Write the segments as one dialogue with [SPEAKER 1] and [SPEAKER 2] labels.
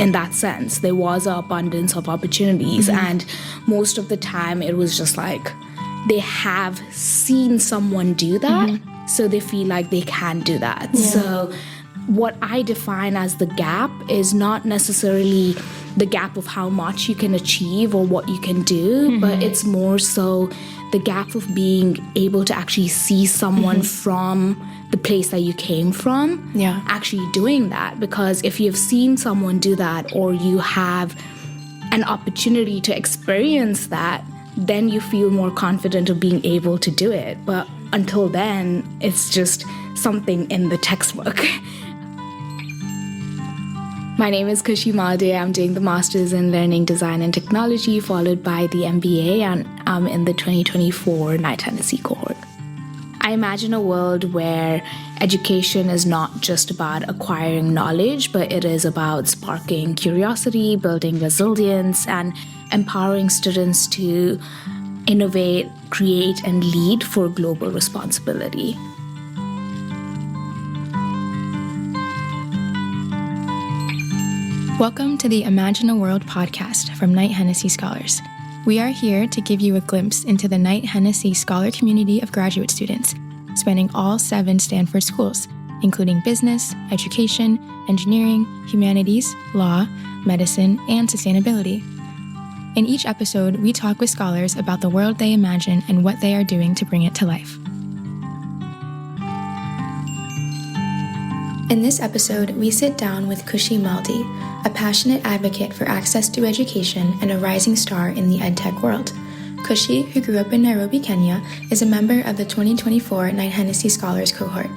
[SPEAKER 1] in that sense. There was an abundance of opportunities, and most of the time it was just like they have seen someone do that, so they feel like they can do that. Yeah. So what I define as the gap is not necessarily the gap of how much you can achieve or what you can do, but it's more so the gap of being able to actually see someone from the place that you came from actually doing that. Because if you've seen someone do that, or you have an opportunity to experience that, then you feel more confident of being able to do it. But until then, it's just something in the textbook. My name is Khushi Malde. I'm doing the Master's in Learning Design and Technology, followed by the MBA, and I'm in the 2024 Knight-Hennessy cohort. I imagine a world where education is not just about acquiring knowledge, but it is about sparking curiosity, building resilience, and empowering students to innovate, create, and lead for global responsibility.
[SPEAKER 2] Welcome to the Imagine a World podcast from Knight-Hennessy Scholars. We are here to give you a glimpse into the Knight-Hennessy Scholar community of graduate students, spanning all 7 Stanford schools, including business, education, engineering, humanities, law, medicine, and sustainability. In each episode, we talk with scholars about the world they imagine and what they are doing to bring it to life. In this episode, we sit down with Khushi Malde, a passionate advocate for access to education and a rising star in the edtech world. Khushi, who grew up in Nairobi, Kenya, is a member of the 2024 Knight-Hennessy Scholars cohort.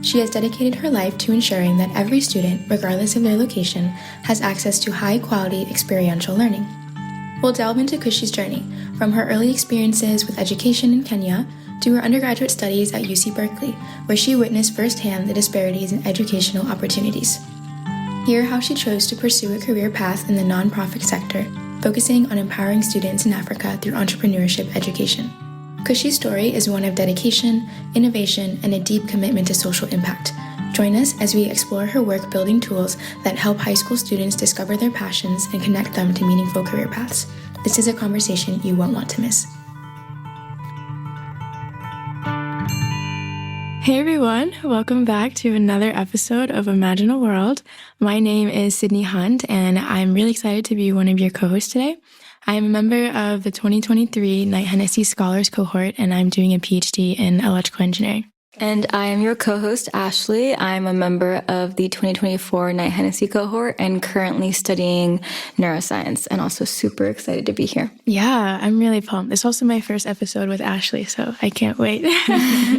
[SPEAKER 2] She has dedicated her life to ensuring that every student, regardless of their location, has access to high-quality experiential learning. We'll delve into Khushi's journey, from her early experiences with education in Kenya to her undergraduate studies at UC Berkeley, where she witnessed firsthand the disparities in educational opportunities. Hear how she chose to pursue a career path in the nonprofit sector, focusing on empowering students in Africa through entrepreneurship education. Khushi's story is one of dedication, innovation, and a deep commitment to social impact. Join us as we explore her work building tools that help high school students discover their passions and connect them to meaningful career paths. This is a conversation you won't want to miss. Hey everyone, welcome back to another episode of Imagine a World. My name is Sydney Hunt, and I'm really excited to be one of your co-hosts today. I am a member of the 2023 Knight-Hennessy Scholars cohort, and I'm doing a PhD in electrical engineering.
[SPEAKER 3] And I am your co-host, Ashley. I'm a member of the 2024 Knight-Hennessy cohort and currently studying neuroscience, and also super excited to be here.
[SPEAKER 2] Yeah, I'm really pumped. It's also my first episode with Ashley, so I can't wait for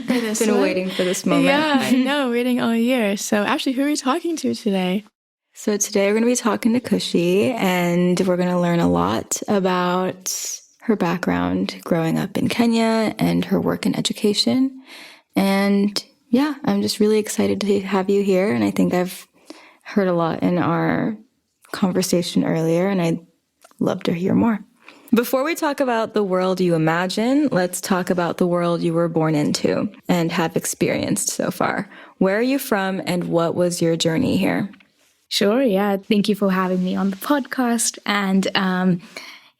[SPEAKER 2] this
[SPEAKER 3] Been waiting for this moment.
[SPEAKER 2] Yeah, I know, waiting all year. So Ashley, who are we talking to today?
[SPEAKER 3] So today we're going to be talking to Khushi, and we're going to learn a lot about her background growing up in Kenya and her work in education. And yeah, I'm just really excited to have you here. And I think I've heard a lot in our conversation earlier, and I'd love to hear more. Before we talk about the world you imagine, let's talk about the world you were born into and have experienced so far. Where are you from, and what was your journey here?
[SPEAKER 1] Sure, yeah. Thank you for having me on the podcast. And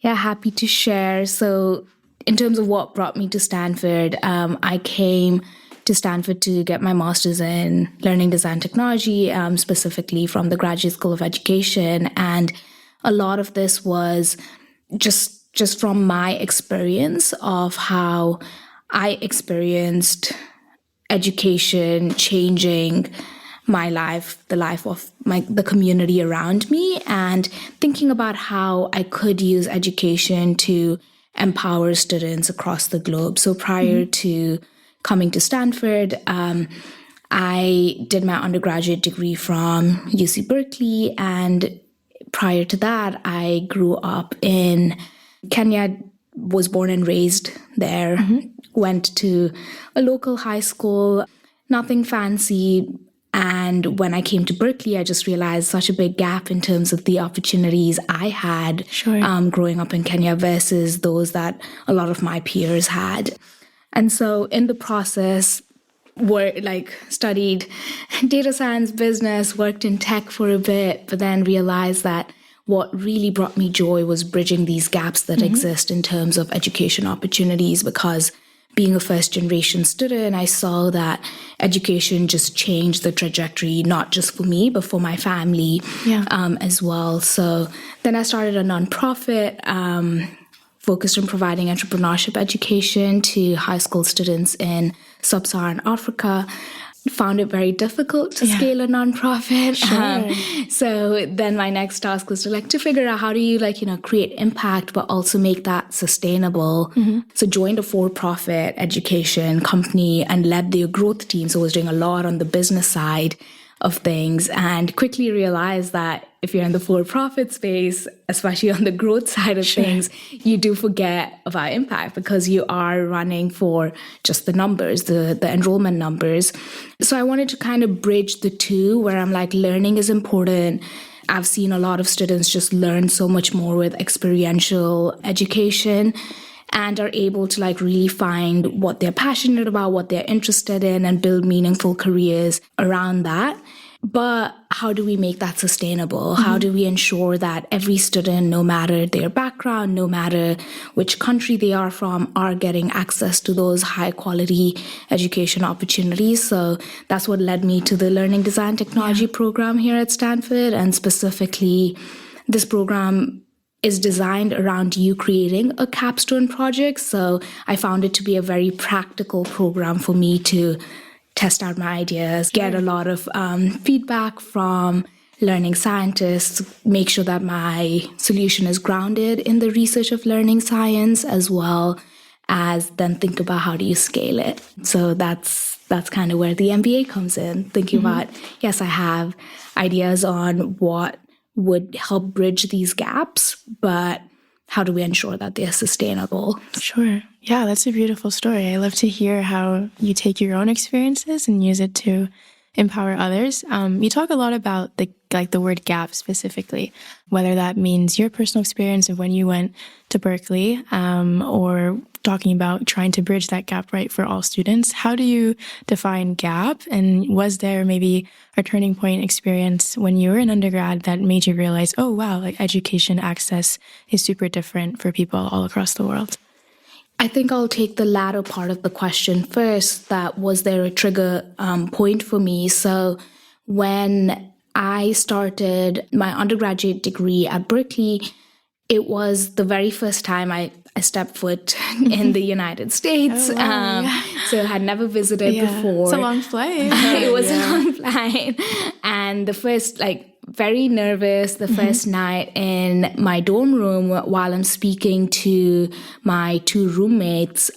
[SPEAKER 1] happy to share. So in terms of what brought me to Stanford, I came to Stanford to get my master's in learning design technology, specifically from the Graduate School of Education. And a lot of this was just from my experience of how I experienced education changing my life, the life of the community around me, and thinking about how I could use education to empower students across the globe. So prior to coming to Stanford, I did my undergraduate degree from UC Berkeley, and prior to that, I grew up in Kenya, was born and raised there, went to a local high school, nothing fancy. And when I came to Berkeley, I just realized such a big gap in terms of the opportunities I had growing up in Kenya versus those that a lot of my peers had. And so in the process, studied data science, business, worked in tech for a bit, but then realized that what really brought me joy was bridging these gaps that exist in terms of education opportunities, because being a first-generation student, I saw that education just changed the trajectory, not just for me, but for my family as well. So then I started a nonprofit focused on providing entrepreneurship education to high school students in Sub-Saharan Africa. Found it very difficult to scale a nonprofit. So then my next task was to figure out how do you create impact, but also make that sustainable. So joined a for-profit education company and led their growth team. So I was doing a lot on the business side of things, and quickly realized that if you're in the for-profit space, especially on the growth side of things, you do forget about impact because you are running for just the numbers, the enrollment numbers. So I wanted to kind of bridge the two, where I'm learning is important. I've seen a lot of students just learn so much more with experiential education and are able to really find what they're passionate about, what they're interested in, and build meaningful careers around that. But how do we make that sustainable? How do we ensure that every student, no matter their background, no matter which country they are from, are getting access to those high quality education opportunities? So that's what led me to the Learning Design Technology program here at Stanford. And specifically, this program is designed around you creating a capstone project. So I found it to be a very practical program for me to test out my ideas, get a lot of feedback from learning scientists, make sure that my solution is grounded in the research of learning science, as well as then think about how do you scale it. So that's kind of where the MBA comes in, thinking about, yes, I have ideas on what would help bridge these gaps, but how do we ensure that they're sustainable?
[SPEAKER 2] Sure. Yeah, that's a beautiful story. I love to hear how you take your own experiences and use it to empower others. You talk a lot about the word gap specifically, whether that means your personal experience of when you went to Berkeley, or talking about trying to bridge that gap right for all students. How do you define gap? And was there maybe a turning point experience when you were in undergrad that made you realize, oh, wow, education access is super different for people all across the world?
[SPEAKER 1] I think I'll take the latter part of the question first. That was there a trigger point for me? So when I started my undergraduate degree at Berkeley, it was the very first time I stepped foot in the United States.
[SPEAKER 2] Oh, wow,
[SPEAKER 1] So I had never visited before.
[SPEAKER 2] It's a long flight.
[SPEAKER 1] It was a long flight. And the first, very nervous the first night in my dorm room while I'm speaking to my two roommates.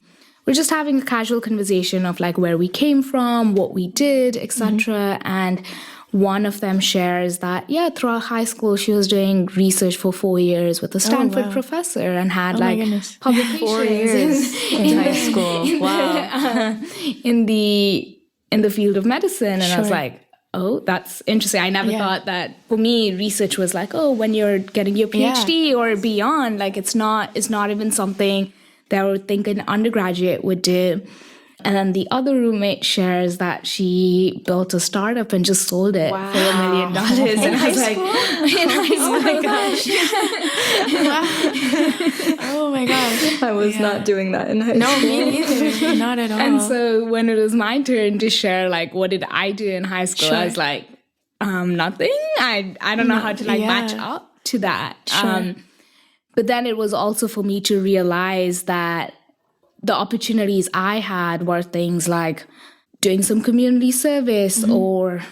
[SPEAKER 1] We're just having a casual conversation of where we came from, what we did, etc. And one of them shares that, throughout high school, she was doing research for 4 years with a Stanford professor and had publications
[SPEAKER 3] 4 years in high school. Wow.
[SPEAKER 1] in the field of medicine. And I was like, oh, that's interesting. I never thought that. For me, research was when you're getting your PhD or beyond, it's not even something that I would think an undergraduate would do. And then the other roommate shares that she built a startup and just sold it for $1 million. And I was in high school.
[SPEAKER 2] Oh my gosh. Oh my gosh.
[SPEAKER 3] I was not doing that in high school.
[SPEAKER 2] No, me neither. Not at all.
[SPEAKER 1] And so when it was my turn to share, what did I do in high school? I was nothing. I don't know how to match up to that. But then it was also for me to realize that the opportunities I had were things like doing some community service or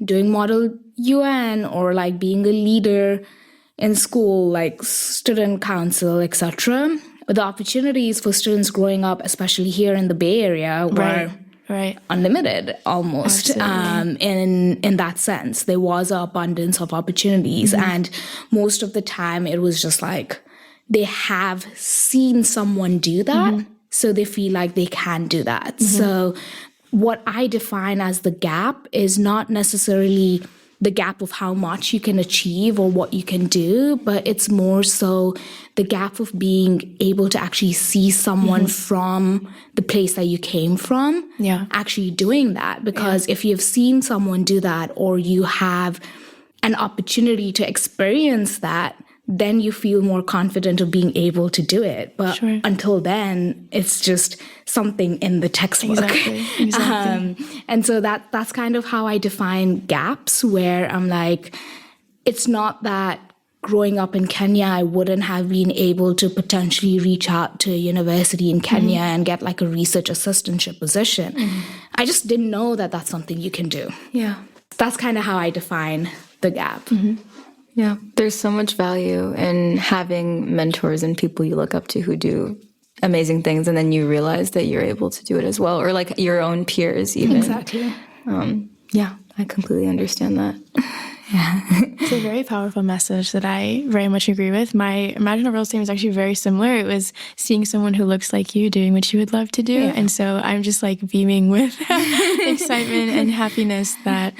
[SPEAKER 1] doing Model UN or being a leader in school, student council, etc. But the opportunities for students growing up, especially here in the Bay Area, were unlimited almost. In that sense, there was an abundance of opportunities. And most of the time it was just they have seen someone do that. So they feel like they can do that. So what I define as the gap is not necessarily the gap of how much you can achieve or what you can do, but it's more so the gap of being able to actually see someone from the place that you came from actually doing that. Because if you've seen someone do that, or you have an opportunity to experience that, then you feel more confident of being able to do it. But until then, it's just something in the textbook.
[SPEAKER 2] Exactly.
[SPEAKER 1] And so that's kind of how I define gaps, where I'm like, it's not that growing up in Kenya, I wouldn't have been able to potentially reach out to a university in Kenya and get like a research assistantship position. I just didn't know that that's something you can do.
[SPEAKER 3] Yeah.
[SPEAKER 1] That's kind of how I define the gap.
[SPEAKER 3] Yeah, there's so much value in having mentors and people you look up to who do amazing things, and then you realize that you're able to do it as well, or like your own peers even.
[SPEAKER 1] Exactly.
[SPEAKER 3] Yeah, I completely understand that.
[SPEAKER 2] It's a very powerful message that I very much agree with. My Imagine a World statement is actually very similar. It was seeing someone who looks like you doing what you would love to do. And so I'm just like beaming with excitement and happiness that,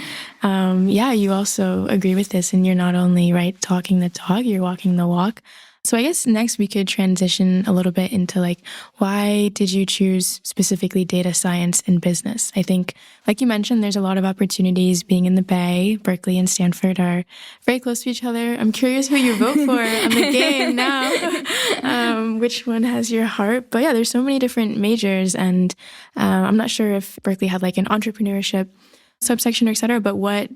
[SPEAKER 2] you also agree with this, and you're not only talking the talk, you're walking the walk. So I guess next we could transition a little bit into like, why did you choose specifically data science and business? I think, like you mentioned, there's a lot of opportunities being in the Bay. Berkeley and Stanford are very close to each other. I'm curious who you vote for on the game now. Which one has your heart? But yeah, there's so many different majors, and I'm not sure if Berkeley had like an entrepreneurship subsection, et cetera, but what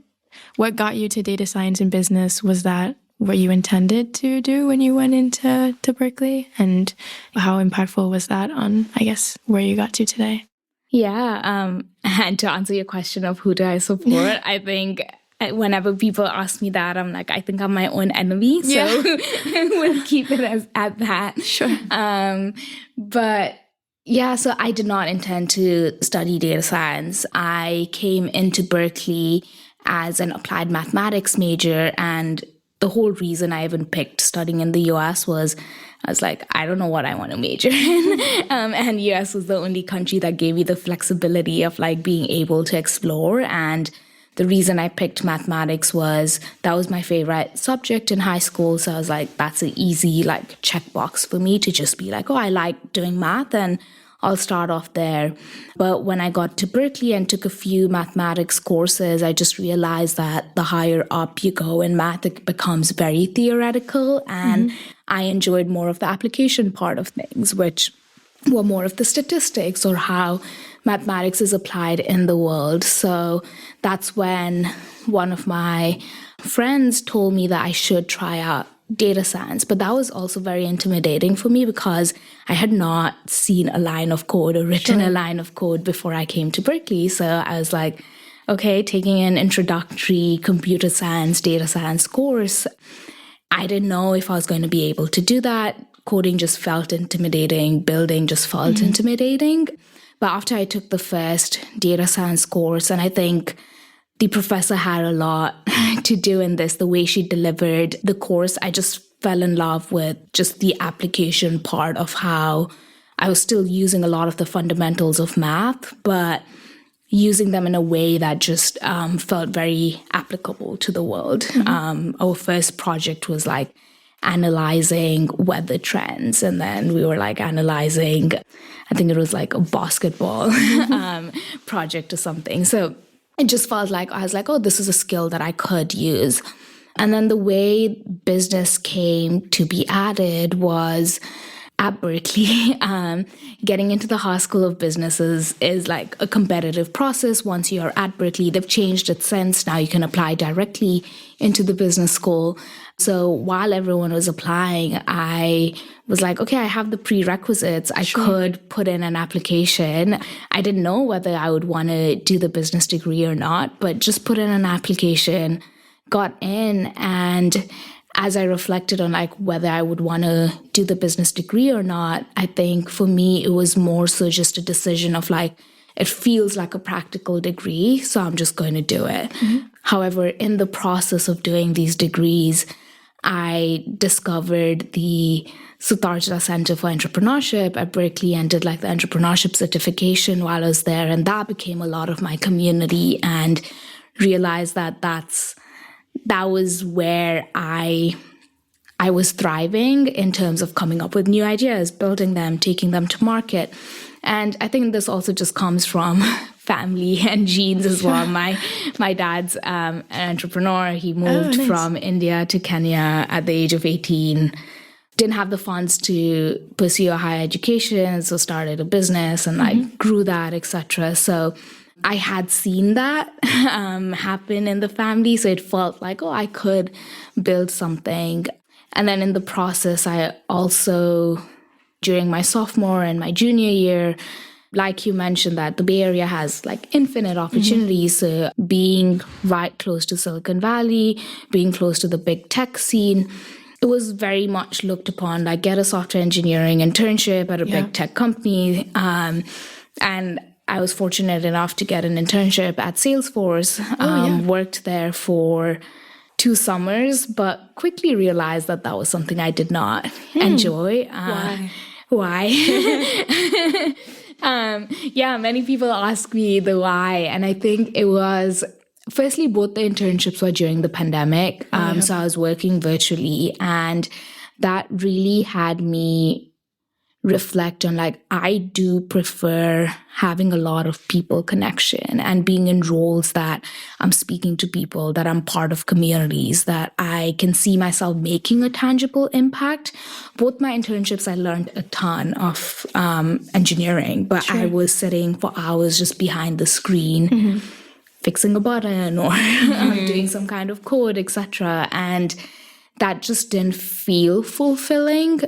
[SPEAKER 2] got you to data science and business? Was that what you intended to do when you went into Berkeley? And how impactful was that on, I guess, where you got to today?
[SPEAKER 1] Yeah. And to answer your question of who do I support, I think whenever people ask me that, I'm like, I think I'm my own enemy. So we'll keep it at that.
[SPEAKER 2] Sure.
[SPEAKER 1] But yeah, so I did not intend to study data science. I came into Berkeley as an applied mathematics major, and the whole reason I even picked studying in the US was I was like, I don't know what I want to major in. And US was the only country that gave me the flexibility of like being able to explore. And the reason I picked mathematics was that was my favorite subject in high school. So I was like, that's an easy like checkbox for me to just be like, oh, I like doing math, and I'll start off there. But when I got to Berkeley and took a few mathematics courses, I just realized that the higher up you go in math, it becomes very theoretical. And I enjoyed more of the application part of things, which were more of the statistics or how mathematics is applied in the world. So that's when one of my friends told me that I should try out data science. But that was also very intimidating for me because I had not seen a line of code or written a line of code before I came to Berkeley. So I was like, okay, taking an introductory computer science, data science course, I didn't know if I was going to be able to do that. Coding just felt intimidating. Building just felt intimidating. But after I took the first data science course, and I think the professor had a lot to do in this, the way she delivered the course, I just fell in love with just the application part of how I was still using a lot of the fundamentals of math, but using them in a way that just felt very applicable to the world. Our first project was like analyzing weather trends, and then we were like analyzing, I think it was like a basketball project or something. So it just felt like, I was like, oh, this is a skill that I could use. And then the way business came to be added was at Berkeley. Getting into the Haas School of Businesses is like a competitive process. Once you're at Berkeley, they've changed it since. Now you can apply directly into the business school. So while everyone was applying, I was like, okay, I have the prerequisites. I could put in an application. I didn't know whether I would want to do the business degree or not, but just put in an application, got in. And as I reflected on like whether I would want to do the business degree or not, I think for me, it was more so just a decision of like, it feels like a practical degree, so I'm just going to do it. However, in the process of doing these degrees, I discovered the Sutharja Center for Entrepreneurship at Berkeley and did like the entrepreneurship certification while I was there. And that became a lot of my community, and realized that that's that was where I was thriving in terms of coming up with new ideas, building them, taking them to market. And I think this also just comes from family and genes as well. My dad's an entrepreneur. He moved from India to Kenya at the age of 18. Didn't have the funds to pursue a higher education, so started a business and like grew that, etc. So I had seen that happen in the family. So it felt like, I could build something. And then in the process, I also, during my sophomore and my junior year, like you mentioned, that the Bay Area has like infinite opportunities. So being right close to Silicon Valley, being close to the big tech scene, it was very much looked upon like get a software engineering internship at a big tech company. And I was fortunate enough to get an internship at Salesforce, worked there for 2 summers, but quickly realized that was something I did not enjoy. Why? Many people ask me the why. And I think it was, firstly, both the internships were during the pandemic. So I was working virtually, and that really had me reflect on like, I do prefer having a lot of people connection and being in roles that I'm speaking to people, that I'm part of communities, that I can see myself making a tangible impact. Both my internships, I learned a ton of engineering, but I was sitting for hours just behind the screen, fixing a button or doing some kind of code, etc. And that just didn't feel fulfilling.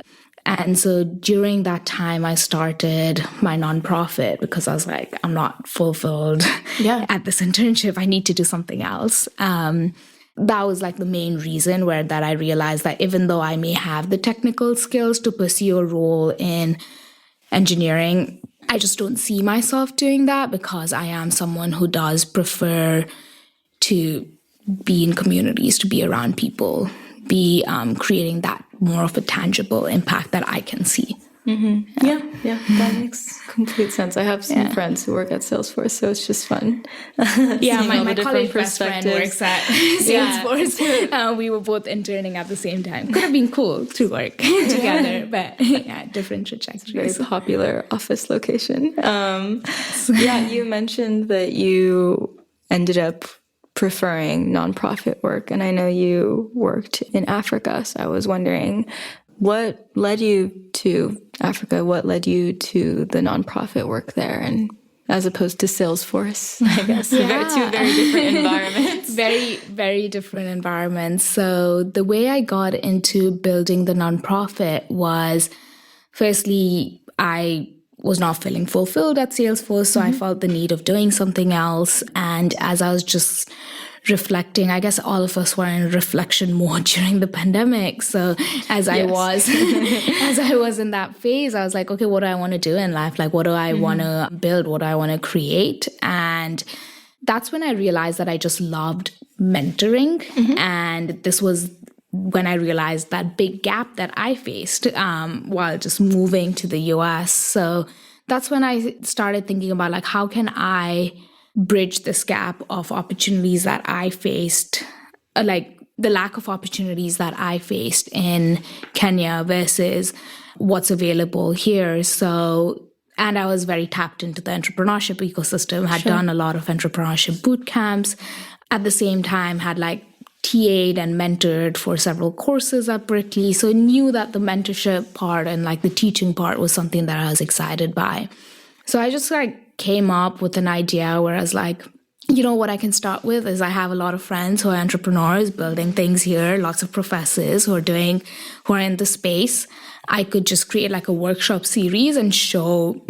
[SPEAKER 1] And so during that time, I started my nonprofit because I was like, I'm not fulfilled at this internship. I need to do something else. That was like the main reason that I realized that even though I may have the technical skills to pursue a role in engineering, I just don't see myself doing that because I am someone who does prefer to be in communities, to be around people, be creating that more of a tangible impact that I can see.
[SPEAKER 3] That makes complete sense. I have some friends who work at Salesforce, so it's just fun.
[SPEAKER 1] My college best friend works at Salesforce. We were both interning at the same time. Could have been cool to work together, but different trajectories.
[SPEAKER 3] Very popular office location. You mentioned that you ended up preferring nonprofit work, and I know you worked in Africa, so I was wondering, what led you to Africa? What led you to the nonprofit work there, and as opposed to Salesforce, I guess? Two very different environments.
[SPEAKER 1] Very, very different environments. So the way I got into building the nonprofit was, firstly, I was not feeling fulfilled at Salesforce, so I felt the need of doing something else. And as I was just reflecting, I guess all of us were in reflection mode during the pandemic. So as I was in that phase, I was like, okay, what do I want to do in life? Like, what do I want to build? What do I want to create? And that's when I realized that I just loved mentoring. And this was when I realized that big gap that I faced while just moving to the US. So that's when I started thinking about like, how can I bridge this gap of opportunities that I faced, like the lack of opportunities that I faced in Kenya versus what's available here. So, and I was very tapped into the entrepreneurship ecosystem, had done a lot of entrepreneurship boot camps. At the same time, had like TA'd and mentored for several courses at Berkeley. So I knew that the mentorship part and like the teaching part was something that I was excited by. So I just like came up with an idea where I was like, you know, what I can start with is I have a lot of friends who are entrepreneurs building things here, lots of professors who are in the space. I could just create like a workshop series and show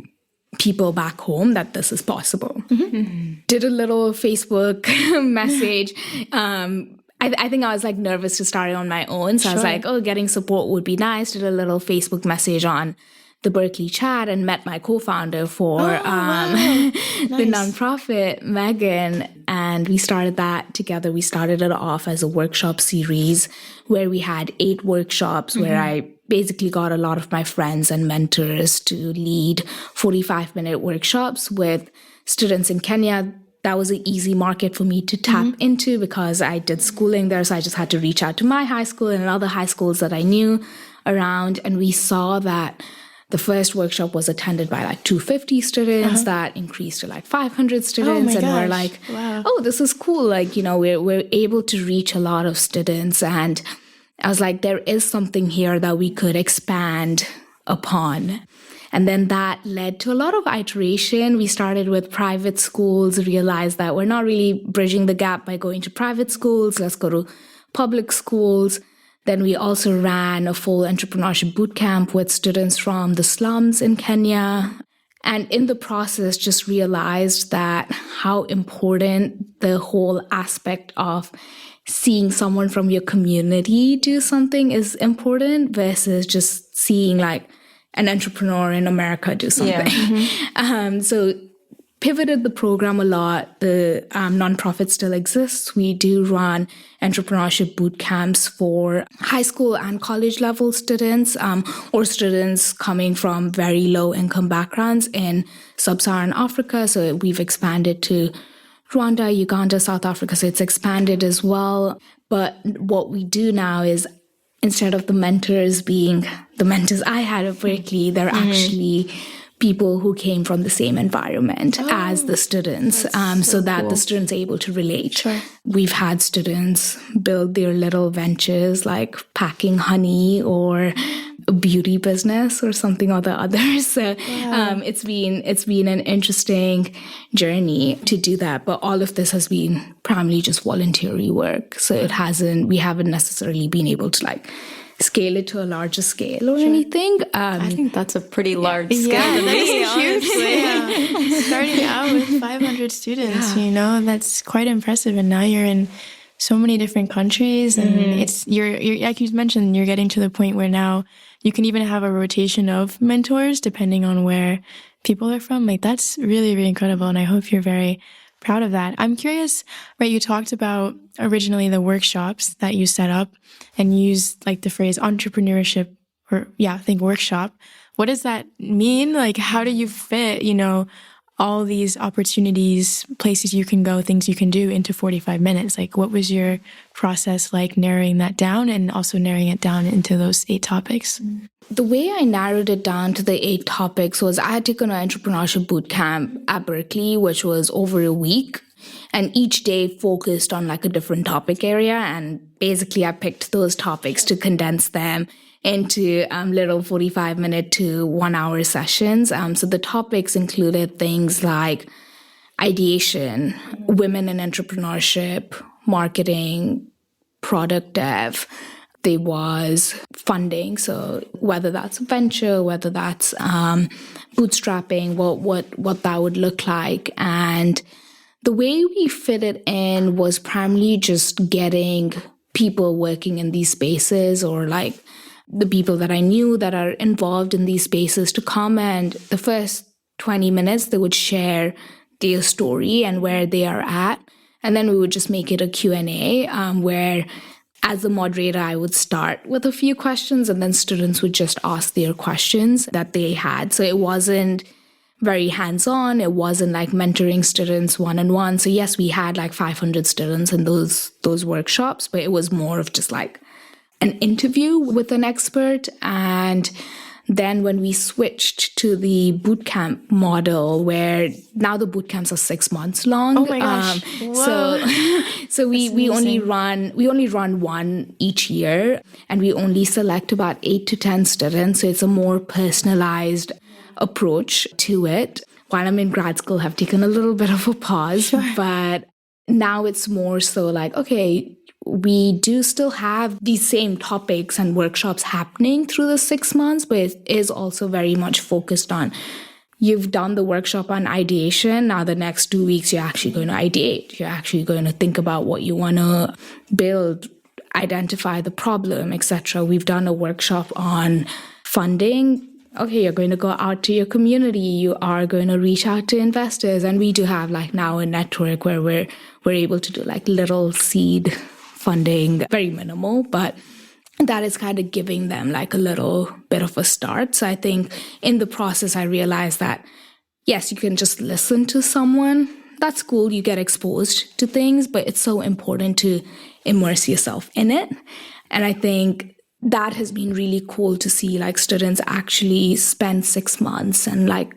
[SPEAKER 1] people back home that this is possible. Did a little Facebook message. I think I was like nervous to start it on my own. So I was like, getting support would be nice. Did a little Facebook message on the Berkeley chat and met my co-founder for the nonprofit, Megan. And we started that together. We started it off as a workshop series where we had 8 workshops where I basically got a lot of my friends and mentors to lead 45-minute workshops with students in Kenya that was an easy market for me to tap into because I did schooling there. So I just had to reach out to my high school and other high schools that I knew around. And we saw that the first workshop was attended by like 250 students, that increased to like 500 students. And we're like, oh, this is cool. Like, you know, we're able to reach a lot of students. And I was like, there is something here that we could expand upon. And then that led to a lot of iteration. We started with private schools, realized that we're not really bridging the gap by going to private schools. Let's go to public schools. Then we also ran a full entrepreneurship bootcamp with students from the slums in Kenya. And in the process, just realized that how important the whole aspect of seeing someone from your community do something is important versus just seeing like an entrepreneur in America do something. So pivoted the program a lot. The nonprofit still exists. We do run entrepreneurship boot camps for high school and college level students or students coming from very low income backgrounds in Sub-Saharan Africa. So we've expanded to Rwanda, Uganda, South Africa. So it's expanded as well. But what we do now is instead of the mentors being the mentors I had at Berkeley, they're actually people who came from the same environment as the students, so that the students are able to relate.
[SPEAKER 2] Sure.
[SPEAKER 1] We've had students build their little ventures like packing honey or a beauty business or something or the other. So it's been an interesting journey to do that. But all of this has been primarily just voluntary work. So we haven't necessarily been able to like scale it to a larger scale or anything.
[SPEAKER 3] I think that's a pretty large scale.
[SPEAKER 2] Yeah, that is huge. Starting out with 500 students, you know, that's quite impressive. And now you're in so many different countries, and you're like you mentioned, you're getting to the point where now you can even have a rotation of mentors depending on where people are from. Like that's really, really incredible. And I hope you're very proud of that. I'm curious, right? You talked about originally the workshops that you set up and used like the phrase entrepreneurship I think workshop. What does that mean? Like, how do you fit, you know, all these opportunities, places you can go, things you can do into 45 minutes? Like, what was your process like narrowing that down and also narrowing it down into those 8 topics?
[SPEAKER 1] The way I narrowed it down to the 8 topics was I had taken an entrepreneurship bootcamp at Berkeley, which was over a week. And each day focused on like a different topic area. And basically I picked those topics to condense them into little 45-minute to 1-hour sessions. So the topics included things like ideation, women in entrepreneurship, marketing, product dev. There was funding, so whether that's venture, whether that's bootstrapping, what that would look like. And the way we fit it in was primarily just getting people working in these spaces or like the people that I knew that are involved in these spaces to come, and the first 20 minutes they would share their story and where they are at. And then we would just make it a Q&A where as the moderator, I would start with a few questions and then students would just ask their questions that they had. So it wasn't very hands-on. It wasn't like mentoring students one-on-one. So yes, we had like 500 students in those workshops, but it was more of just like an interview with an expert. And then when we switched to the bootcamp model, where now the bootcamps are 6 months long.
[SPEAKER 2] Oh my gosh!
[SPEAKER 1] So we only run one each year, and we only select about 8 to 10 students. So it's a more personalized approach to it. While I'm in grad school, I've taken a little bit of a pause, but now it's more so like, okay, we do still have these same topics and workshops happening through the 6 months, but it is also very much focused on, you've done the workshop on ideation. Now the next 2 weeks, you're actually going to ideate. You're actually going to think about what you want to build, identify the problem, etc. We've done a workshop on funding. Okay, you're going to go out to your community. You are going to reach out to investors. And we do have like now a network where we're able to do like little seed funding, very minimal, but that is kind of giving them like a little bit of a start. So I think in the process, I realized that, yes, you can just listen to someone that's cool. You get exposed to things, but it's so important to immerse yourself in it. And I think that has been really cool to see, like, students actually spend 6 months, and like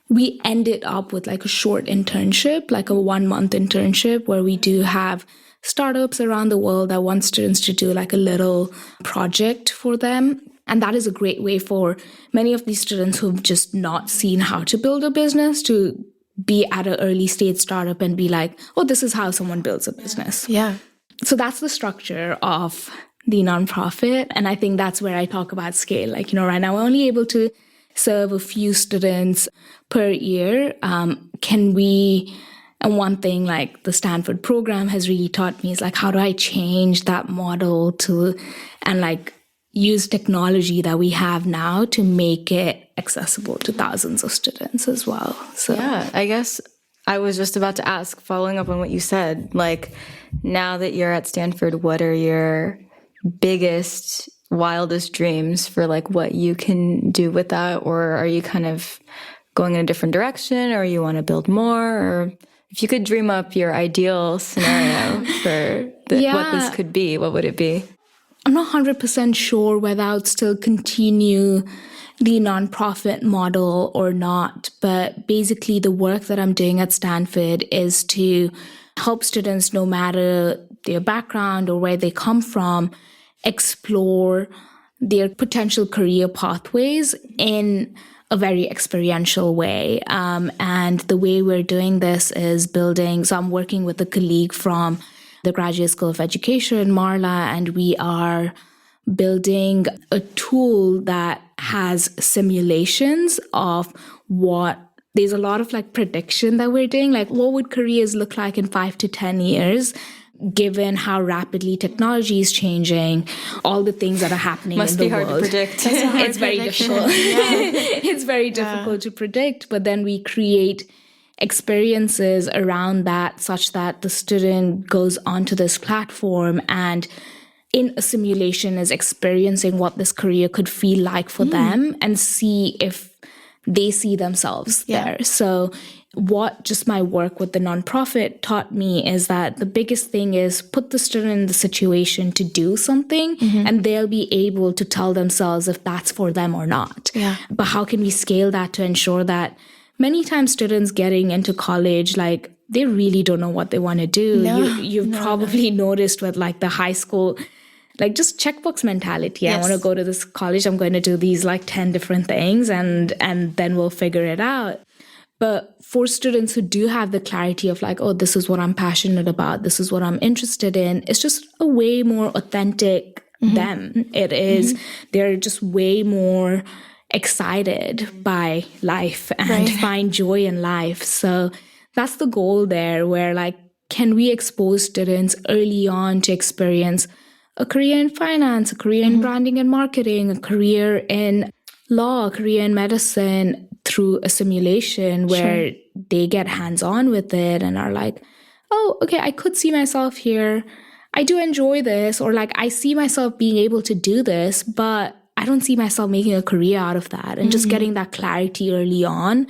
[SPEAKER 1] we ended up with like a short internship, like a 1-month internship, where we do have startups around the world that want students to do like a little project for them. And that is a great way for many of these students who've just not seen how to build a business to be at an early stage startup and be like, oh, this is how someone builds a business.
[SPEAKER 2] Yeah.
[SPEAKER 1] So that's the structure of the nonprofit. And I think that's where I talk about scale. Like, right now we're only able to serve a few students per year. And one thing like the Stanford program has really taught me is like, how do I change that model and like use technology that we have now to make it accessible to thousands of students as well. So
[SPEAKER 3] yeah, I guess I was just about to ask, following up on what you said, like, now that you're at Stanford, what are your biggest, wildest dreams for like what you can do with that? Or are you kind of going in a different direction, or you want to build more? Or if you could dream up your ideal scenario for what this could be, what would it be?
[SPEAKER 1] I'm not 100% sure whether I would still continue the nonprofit model or not, but basically the work that I'm doing at Stanford is to help students, no matter their background or where they come from, explore their potential career pathways in a very experiential way. And the way we're doing this is so I'm working with a colleague from the Graduate School of Education, Marla, and we are building a tool that has simulations of there's a lot of like prediction that we're doing, like what would careers look like in 5 to 10 years, given how rapidly technology is changing, all the things that are happening in the world.
[SPEAKER 3] Must be hard to predict.
[SPEAKER 1] It's very difficult. It's very difficult to predict, but then we create experiences around that such that the student goes onto this platform and in a simulation is experiencing what this career could feel like for them and see if they see themselves there. So what just my work with the nonprofit taught me is that the biggest thing is put the student in the situation to do something and they'll be able to tell themselves if that's for them or not. Yeah. But how can we scale that to ensure that many times students getting into college, like, they really don't know what they want to do. You've probably noticed with like the high school, like just checkbox mentality. Yes. I want to go to this college. I'm going to do these like 10 different things and then we'll figure it out. But for students who do have the clarity of like, oh, this is what I'm passionate about, this is what I'm interested in, it's just a way more authentic them. It is, they're just way more excited by life and find joy in life. So that's the goal there, where like, can we expose students early on to experience a career in finance, a career in branding and marketing, a career in law, a career in medicine through a simulation where they get hands-on with it and are like, oh, okay, I could see myself here. I do enjoy this, or like, I see myself being able to do this, but I don't see myself making a career out of that. And just getting that clarity early on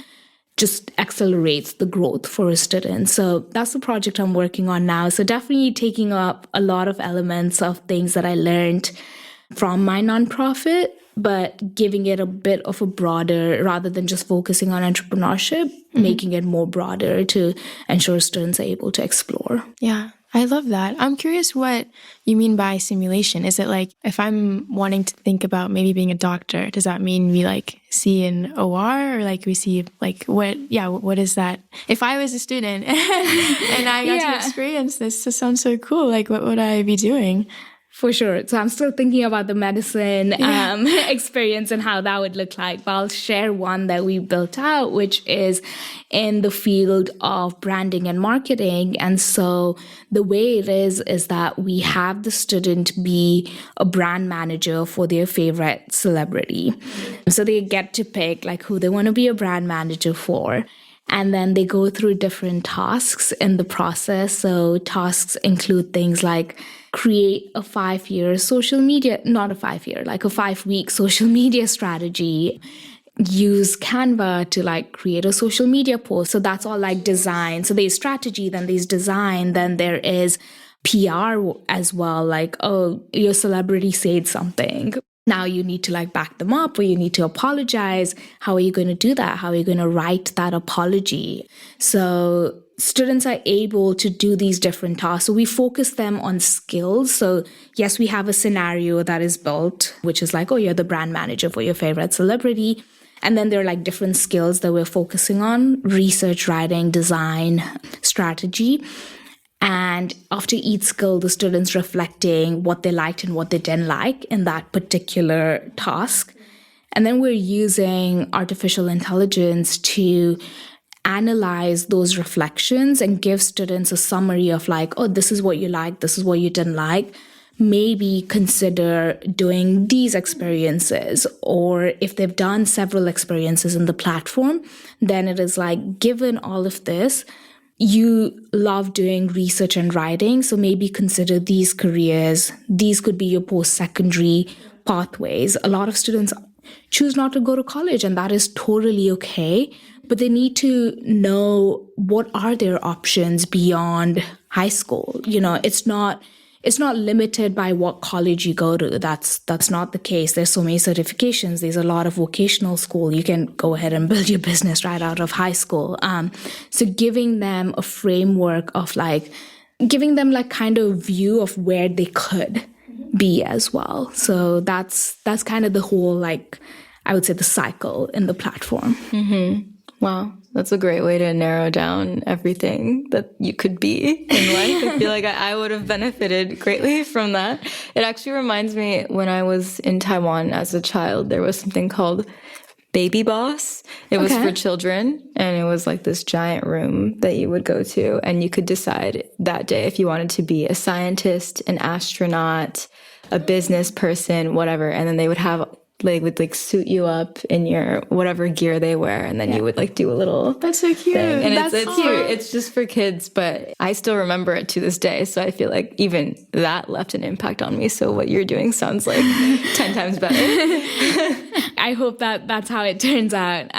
[SPEAKER 1] just accelerates the growth for a student. So that's the project I'm working on now. So definitely taking up a lot of elements of things that I learned from my nonprofit, but giving it a bit of a broader, rather than just focusing on entrepreneurship, making it more broader to ensure students are able to explore.
[SPEAKER 2] Yeah. I love that. I'm curious what you mean by simulation. Is it like, if I'm wanting to think about maybe being a doctor, does that mean we like see an OR, or like we see like what is that? If I was a student and I got to experience this sounds so cool. Like, what would I be doing?
[SPEAKER 1] For sure. So I'm still thinking about the medicine experience and how that would look like. But I'll share one that we built out, which is in the field of branding and marketing. And so the way it is that we have the student be a brand manager for their favorite celebrity. So they get to pick like who they want to be a brand manager for. And then they go through different tasks in the process. So tasks include things like create a 5-year social media, not a 5-year, like a 5-week social media strategy, use Canva to like create a social media post. So that's all like design. So there's strategy, then there's design, then there is PR as well. Like, oh, your celebrity said something. Now you need to like back them up, or you need to apologize. How are you going to do that? How are you going to write that apology? So students are able to do these different tasks. So we focus them on skills. So yes, we have a scenario that is built, which is like, oh, you're the brand manager for your favorite celebrity. And then there are like different skills that we're focusing on: research, writing, design, strategy. And after each skill, the students reflecting what they liked and what they didn't like in that particular task. And then we're using artificial intelligence to analyze those reflections and give students a summary of like, oh, this is what you liked, this is what you didn't like. Maybe consider doing these experiences. Or if they've done several experiences in the platform, then it is like, given all of this, you love doing research and writing, so maybe consider these careers. These could be your post-secondary pathways. A lot of students choose not to go to college, and that is totally okay. But they need to know what are their options beyond high school. You know, it's not limited by what college you go to. That's not the case. There's so many certifications. There's a lot of vocational school. You can go ahead and build your business right out of high school. So giving them a framework of like, giving them like kind of view of where they could be as well. So that's kind of the whole, like, I would say the cycle in the platform.
[SPEAKER 3] Mm-hmm. Wow. That's a great way to narrow down everything that you could be in life. I feel like I would have benefited greatly from that. It actually reminds me, when I was in Taiwan as a child, there was something called Baby Boss. It was for children, and it was like this giant room that you would go to, and you could decide that day if you wanted to be a scientist, an astronaut, a business person, whatever. And then they would have, they would like suit you up in your whatever gear they wear, and then you would like do a little
[SPEAKER 2] That's so cute.
[SPEAKER 3] thing. And
[SPEAKER 2] That's
[SPEAKER 3] it's cute. It's just for kids, but I still remember it to this day. So I feel like even that left an impact on me. So what you're doing sounds like 10 times better.
[SPEAKER 1] I hope that's how it turns out.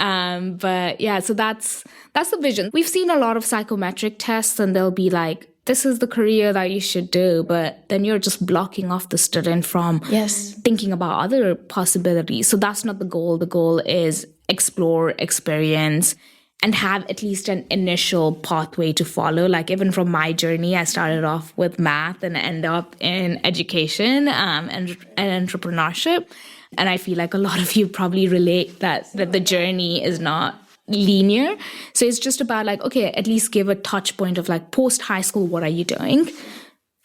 [SPEAKER 1] But yeah, so that's the vision. We've seen a lot of psychometric tests, and they'll be like, this is the career that you should do. But then you're just blocking off the student from thinking about other possibilities. So that's not the goal. The goal is explore, experience, and have at least an initial pathway to follow. Like even from my journey, I started off with math and end up in education and entrepreneurship. And I feel like a lot of you probably relate that the journey is not linear. So it's just about like, okay, at least give a touch point of like post high school, what are you doing?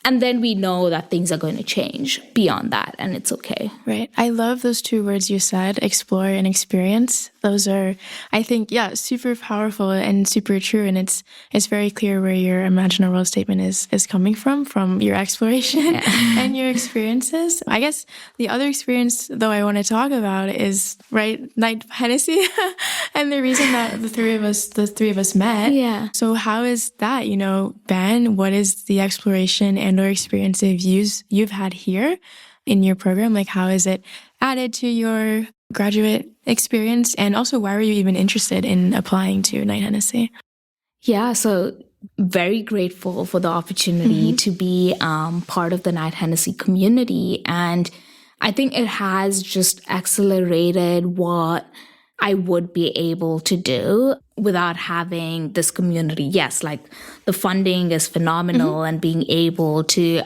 [SPEAKER 1] And then we know that things are going to change beyond that, and it's okay.
[SPEAKER 2] Right. I love those two words you said, explore and experience. Those are, I think, super powerful and super true. And it's very clear where your Imagine a World statement is coming from your exploration and your experiences. I guess the other experience, though, I want to talk about is, right, Knight-Hennessy and the reason that the three of us met.
[SPEAKER 1] Yeah.
[SPEAKER 2] So how is that, Ben, what is the exploration and or experiences you've had here in your program? Like, how is it added to your graduate experience? And also, why were you even interested in applying to Knight-Hennessy?
[SPEAKER 1] Yeah, so very grateful for the opportunity to be part of the Knight-Hennessy community. And I think it has just accelerated what I would be able to do without having this community. Yes, like the funding is phenomenal, and being able to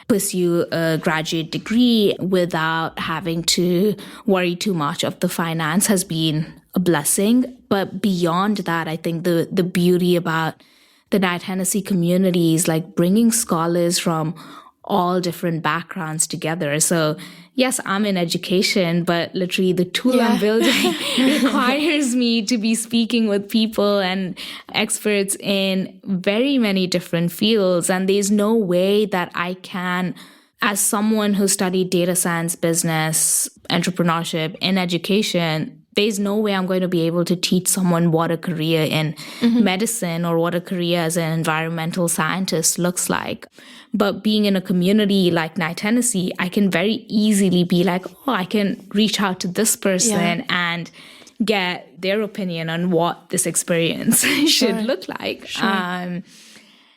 [SPEAKER 1] pursue a graduate degree without having to worry too much of the finance has been a blessing. But beyond that, I think the beauty about the Knight-Hennessy community is like bringing scholars from all different backgrounds together. So yes, I'm in education, but literally the tool I'm building requires me to be speaking with people and experts in very many different fields. And there's no way that I can, as someone who studied data science, business, entrepreneurship in education, there's no way I'm going to be able to teach someone what a career in medicine or what a career as an environmental scientist looks like. But being in a community like Knight-Hennessy, I can very easily be like, oh, I can reach out to this person and get their opinion on what this experience should look like.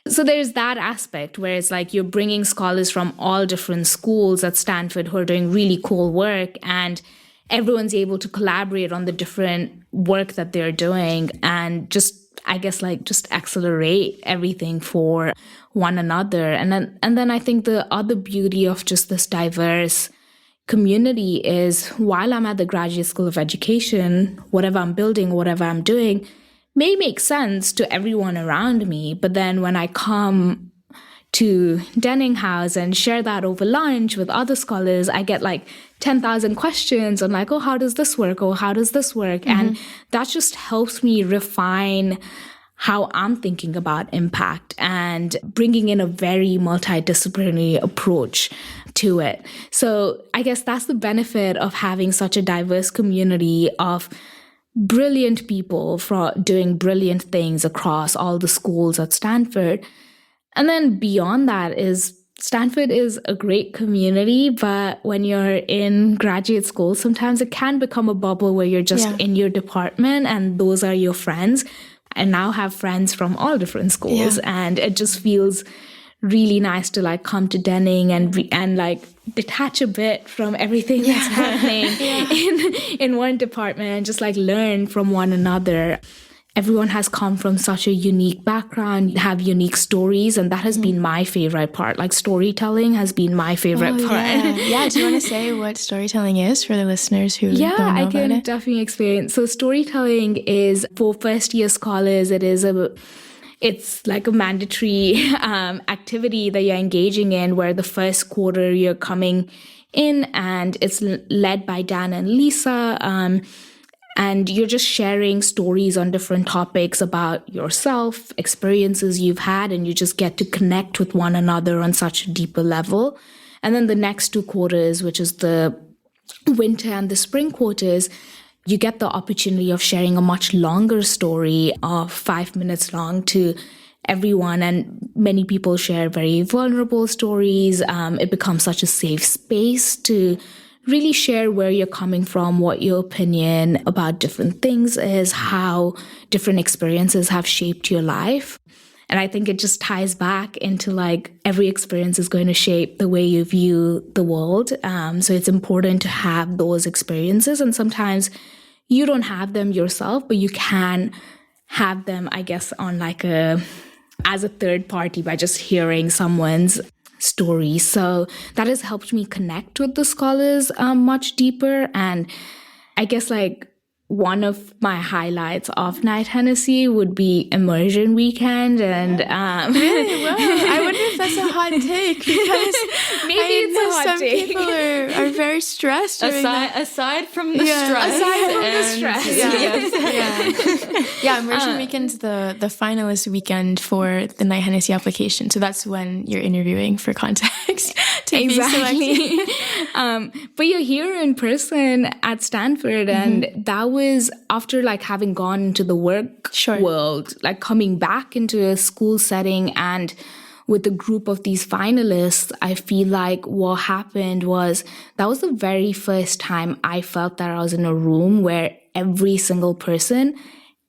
[SPEAKER 1] So there's that aspect where it's like you're bringing scholars from all different schools at Stanford who are doing really cool work, and everyone's able to collaborate on the different work that they're doing and just, I guess, like just accelerate everything for one another. And then I think the other beauty of just this diverse community is while I'm at the Graduate School of Education, whatever I'm building, whatever I'm doing may make sense to everyone around me. But then when I come to Denning House and share that over lunch with other scholars, I get like 10,000 questions on like, oh, how does this work? Oh, how does this work? And that just helps me refine how I'm thinking about impact and bringing in a very multidisciplinary approach to it. So I guess that's the benefit of having such a diverse community of brilliant people doing brilliant things across all the schools at Stanford. And then beyond that is Stanford is a great community, but when you're in graduate school, sometimes it can become a bubble where you're just in your department and those are your friends. I now have friends from all different schools and it just feels really nice to like come to Denning and like detach a bit from everything that's happening in one department and just like learn from one another. Everyone has come from such a unique background, have unique stories, and that has been my favorite part. Like storytelling has been my favorite part.
[SPEAKER 2] Yeah, do you want to say what storytelling is for the listeners who don't know about it?
[SPEAKER 1] Yeah, I can definitely explain. So storytelling is for first-year scholars. It's like a mandatory activity that you're engaging in where the first quarter you're coming in, and it's led by Dan and Lisa. And you're just sharing stories on different topics about yourself, experiences you've had, and you just get to connect with one another on such a deeper level. And then the next 2 quarters, which is the winter and the spring quarters, you get the opportunity of sharing a much longer story of 5 minutes long to everyone. And many people share very vulnerable stories. It becomes such a safe space to really share where you're coming from, what your opinion about different things is, how different experiences have shaped your life. And I think it just ties back into like every experience is going to shape the way you view the world. So it's important to have those experiences. And sometimes you don't have them yourself, but you can have them, I guess, on like as a third party by just hearing someone's story. So that has helped me connect with the scholars much deeper. And I guess like one of my highlights of Knight-Hennessy would be Immersion Weekend. And
[SPEAKER 2] really? Wow. I wonder if that's a hot take because
[SPEAKER 1] maybe it's a hot
[SPEAKER 2] some
[SPEAKER 1] take.
[SPEAKER 2] people are very stressed during that.
[SPEAKER 3] Aside from the stress.
[SPEAKER 2] Aside from the stress. Yeah, Immersion Weekend's the finalist weekend for the Knight-Hennessy application. So that's when you're interviewing for context to be selected.
[SPEAKER 1] But you're here in person at Stanford, and that was after like having gone into the work world, like coming back into a school setting and with a group of these finalists, I feel like what happened was that was the very first time I felt that I was in a room where every single person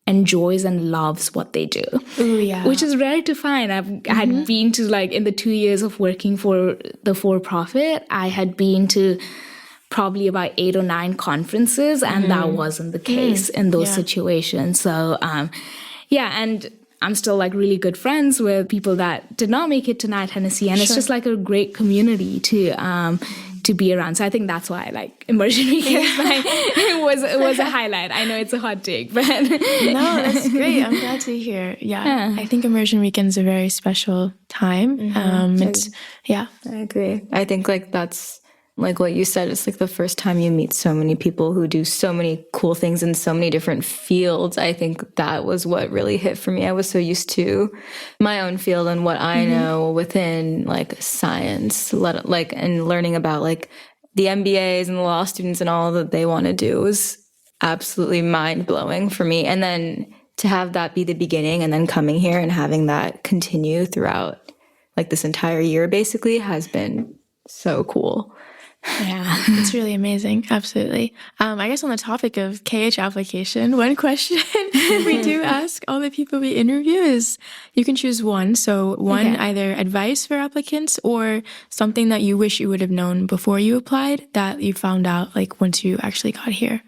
[SPEAKER 1] enjoys and loves what they do.
[SPEAKER 2] Ooh, yeah.
[SPEAKER 1] Which is rare to find. I had been to like in the 2 years of working for the for-profit, I had been to probably about 8 or 9 conferences, and that wasn't the case in those situations. So, and I'm still like really good friends with people that did not make it to Knight-Hennessy, and it's just like a great community to be around. So I think that's why like Immersion Weekend it was a highlight. I know it's a hot take, but
[SPEAKER 2] no, that's great. I'm glad to hear. Yeah. I think Immersion Weekend's a very special time. I
[SPEAKER 3] agree. I think like that's like what you said, it's like the first time you meet so many people who do so many cool things in so many different fields. I think that was what really hit for me. I was so used to my own field and what I know within like science, and learning about like the MBAs and the law students and all that they want to do was absolutely mind-blowing for me. And then to have that be the beginning and then coming here and having that continue throughout like this entire year basically has been so cool.
[SPEAKER 2] Yeah, it's really amazing. Absolutely. I guess on the topic of KH application, one question we do ask all the people we interview is you can choose one. So one, either advice for applicants or something that you wish you would have known before you applied that you found out like once you actually got here.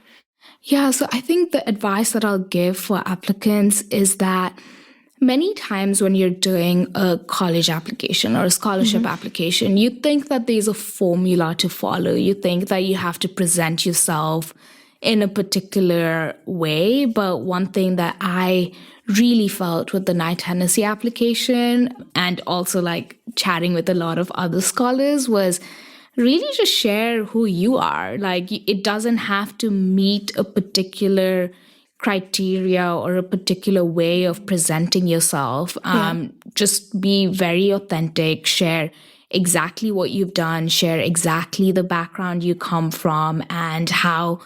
[SPEAKER 1] Yeah, so I think the advice that I'll give for applicants is that many times when you're doing a college application or a scholarship application, you think that there's a formula to follow. You think that you have to present yourself in a particular way. But one thing that I really felt with the Knight-Hennessy application and also like chatting with a lot of other scholars was really just share who you are. Like it doesn't have to meet a particular criteria or a particular way of presenting yourself. Just be very authentic, share exactly what you've done, share exactly the background you come from and how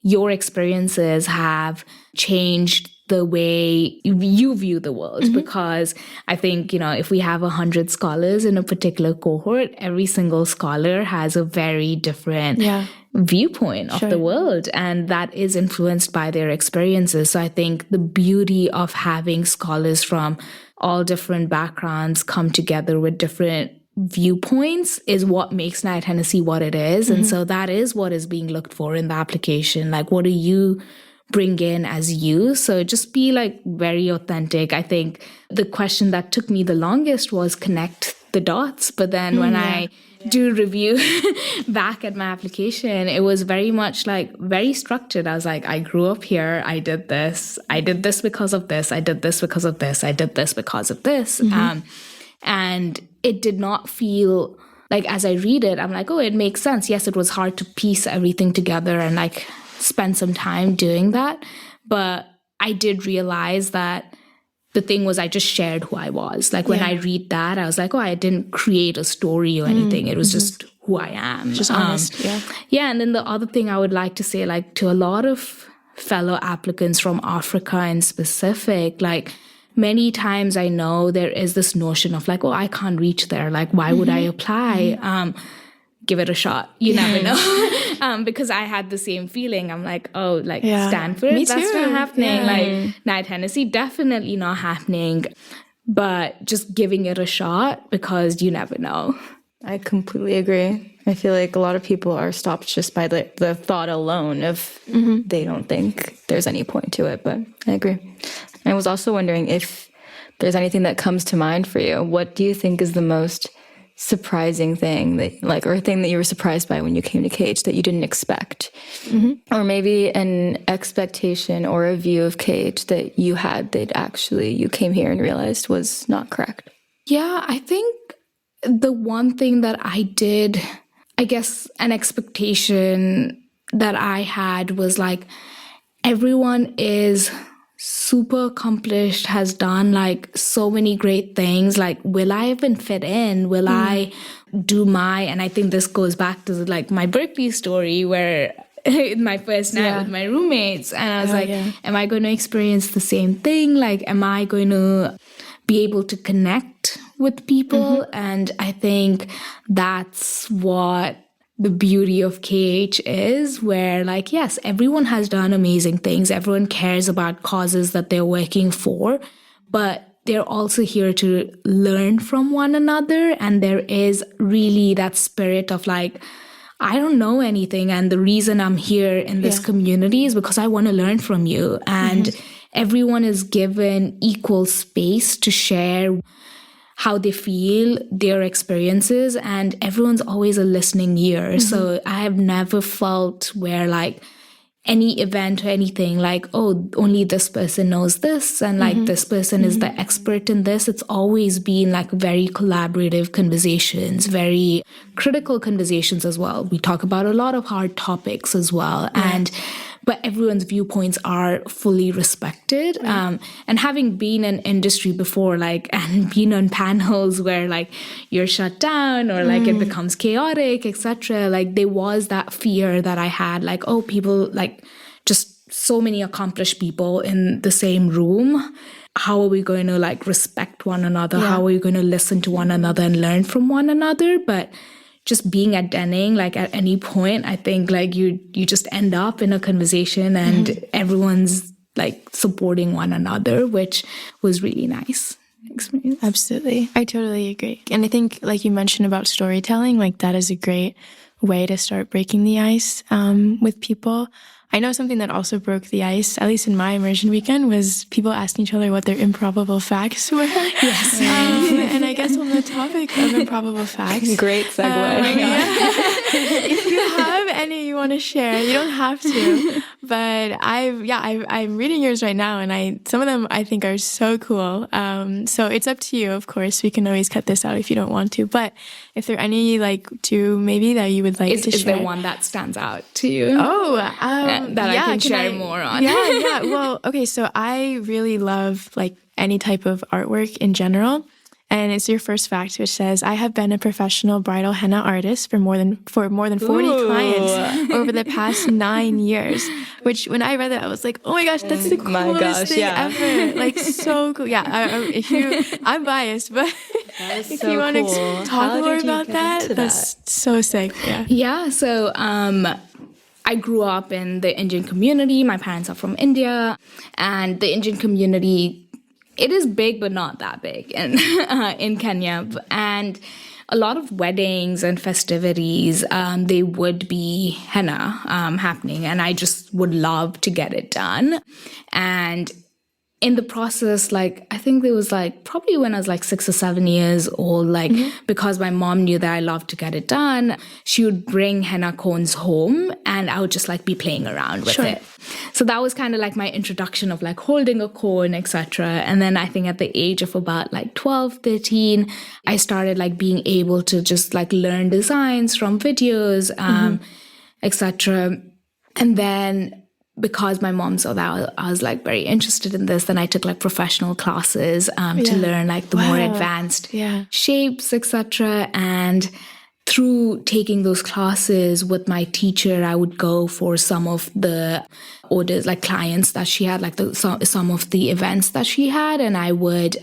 [SPEAKER 1] your experiences have changed the way you view the world. Because I think, if we have 100 scholars in a particular cohort, every single scholar has a very different viewpoint of the world, and that is influenced by their experiences. So I think the beauty of having scholars from all different backgrounds come together with different viewpoints is what makes Knight-Hennessy what it is. And so that is what is being looked for in the application. Like, what do you bring in as you? So just be like very authentic. I think the question that took me the longest was connect the dots. But then when I do review back at my application, it was very much like very structured. I was like, I grew up here. I did this because of this. I did this because of this. I did this because of this. And it did not feel like, as I read it, I'm like, oh, it makes sense. Yes, it was hard to piece everything together and like spend some time doing that. But I did realize that the thing was I just shared who I was. Like when I read that, I was like, oh, I didn't create a story or anything. It was just who I am.
[SPEAKER 2] Just honest.
[SPEAKER 1] Yeah. And then the other thing I would like to say, like to a lot of fellow applicants from Africa in specific, like many times I know there is this notion of like, oh, I can't reach there. Like, why would I apply? Give it a shot. You never know. Because I had the same feeling. I'm like, oh, like Stanford,
[SPEAKER 2] Me
[SPEAKER 1] that's
[SPEAKER 2] too.
[SPEAKER 1] not happening.
[SPEAKER 2] Yeah.
[SPEAKER 1] Like Knight-Hennessy, definitely not happening. But just giving it a shot because you never know.
[SPEAKER 3] I completely agree. I feel like a lot of people are stopped just by the thought alone of they don't think there's any point to it. But I agree. I was also wondering if there's anything that comes to mind for you. What do you think is the most surprising thing that or thing that you were surprised by when you came to KH that you didn't expect? Or maybe an expectation or a view of KH that you had that actually you came here and realized was not correct?
[SPEAKER 1] Yeah, I think the one thing that I did, I guess an expectation that I had was like everyone is super accomplished, has done like so many great things. Like, will I even fit in? Will I do and I think this goes back to like my Berkeley story where my first night with my roommates. And I was am I going to experience the same thing? Like, am I going to be able to connect with people? And I think that's what the beauty of KH is, where like, yes, everyone has done amazing things. Everyone cares about causes that they're working for, but they're also here to learn from one another. And there is really that spirit of like, I don't know anything. And the reason I'm here in this community is because I want to learn from you. And everyone is given equal space to share how they feel, their experiences, and everyone's always a listening ear. So I have never felt where like any event or anything like, oh, only this person knows this and like this person is the expert in this. It's always been like very collaborative conversations, very critical conversations as well. We talk about a lot of hard topics as well. But everyone's viewpoints are fully respected. And having been in industry before, like, and been on panels where like you're shut down or like it becomes chaotic, etc. Like there was that fear that I had, like, oh, people like just so many accomplished people in the same room. How are we going to like respect one another? How are we going to listen to one another and learn from one another? But just being at Denning, like at any point, I think like you just end up in a conversation and everyone's like supporting one another, which was really nice experience.
[SPEAKER 2] Absolutely. I totally agree. And I think like you mentioned about storytelling, like that is a great way to start breaking the ice with people. I know something that also broke the ice, at least in my immersion weekend, was people asking each other what their improbable facts were.
[SPEAKER 1] Yes.
[SPEAKER 2] And I guess on the topic of improbable facts.
[SPEAKER 3] Great segue.
[SPEAKER 2] If you have any you want to share, you don't have to. But I'm reading yours right now, and some of them I think are so cool. So it's up to you, of course. We can always cut this out if you don't want to. But if there are any like two maybe that you would like to share.
[SPEAKER 1] Is there one that stands out to you?
[SPEAKER 2] Oh,
[SPEAKER 1] that I can share more on.
[SPEAKER 2] Yeah. Well, okay. So I really love like any type of artwork in general. And it's your first fact, which says, I have been a professional bridal henna artist for more than 40 clients over the past 9 years. Which when I read that, I was like, oh my gosh, that's the coolest thing ever. Like so cool. Yeah. I'm biased, but if you want to talk more about that, that's so sick.
[SPEAKER 1] Yeah. So, I grew up in the Indian community. My parents are from India, and the Indian community, it is big, but not that big in Kenya. And a lot of weddings and festivities, they would be henna happening, and I just would love to get it done. And in the process, like, I think there was like probably when I was like 6 or 7 years old, like because my mom knew that I loved to get it done, she would bring henna cones home and I would just like be playing around with it. So that was kind of like my introduction of like holding a cone, etc. And then I think at the age of about like 12, 13, I started like being able to just like learn designs from videos, etc. And then because my mom saw that I was like very interested in this, then I took like professional classes to learn like the more advanced shapes, etc. And through taking those classes with my teacher, I would go for some of the orders, like clients that she had, like some of the events that she had, and I would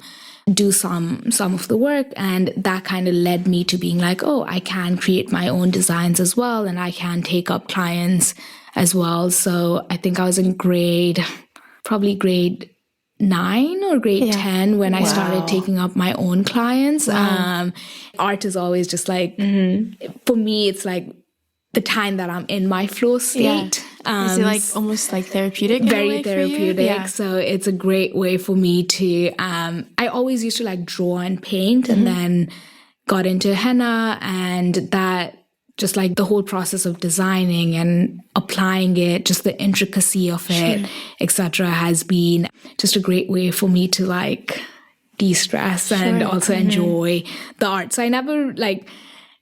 [SPEAKER 1] do some of the work. And that kind of led me to being like, oh, I can create my own designs as well, and I can take up clients as well. So I think I was in probably grade 9 or grade 10 when I started taking up my own clients. Art is always just like, for me, it's like the time that I'm in my flow state.
[SPEAKER 2] Is it like almost like therapeutic?
[SPEAKER 1] Very therapeutic. So it's a great way for me to, I always used to like draw and paint and then got into henna, and that just like the whole process of designing and applying it, just the intricacy of it, etc., has been just a great way for me to like de-stress and also enjoy the art. So I never like,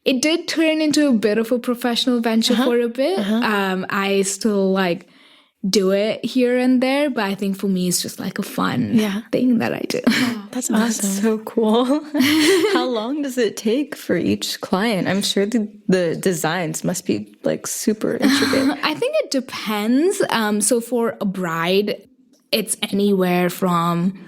[SPEAKER 1] it did turn into a bit of a professional venture for a bit. I still like do it here and there, but I think for me it's just like a fun thing that I do.
[SPEAKER 2] That's awesome.
[SPEAKER 3] That's so cool. How long does it take for each client? I'm sure the designs must be like super intricate.
[SPEAKER 1] I think it depends. So for a bride, it's anywhere from,